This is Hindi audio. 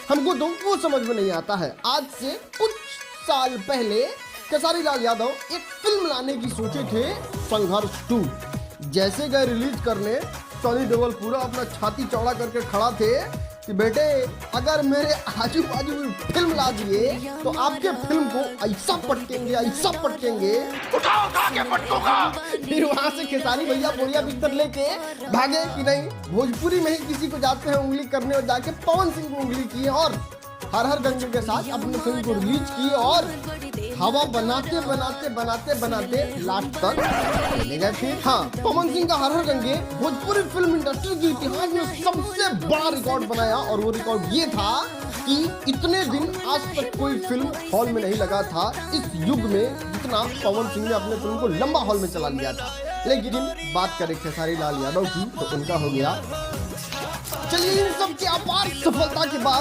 हमको तो वो समझ में नहीं आता है। आज से कुछ साल पहले खेसारी लाल यादव एक फिल्म लाने की सोचे थे, संघर्ष 2। जैसे गए रिलीज करने, सनी देओल पूरा अपना छाती चौड़ा करके खड़ा थे कि बेटे अगर मेरे आजू बाजू में फिल्म ला दिए तो आपके फिल्म को ऐसा पटकेंगे उठा के पटकूंगा। फिर वहां से खेसारी भैया बोरिया बिस्तर लेके भागे कि नहीं, भोजपुरी में ही किसी को जाते हैं उंगली करने, और जाके पवन सिंह को उंगली किए और हर हर गंगे के साथ अपने फिल्म को रिलीज की और हवा बनाते लास्ट तक ले गए थे। हाँ, पवन सिंह का हर हर गंगे भोजपुरी फिल्म इंडस्ट्री के इतिहास में सबसे बड़ा रिकॉर्ड बनाया, और वो रिकॉर्ड ये था कि इतने दिन आज तक कोई फिल्म हॉल में नहीं लगा था इस युग में जितना पवन सिंह ने अपने फिल्म को लंबा हॉल में चला लिया था। लेकिन बात करें खेसारी लाल यादव की तो उनका हो गया। चलिए इन सब की अपार सफलता के बाद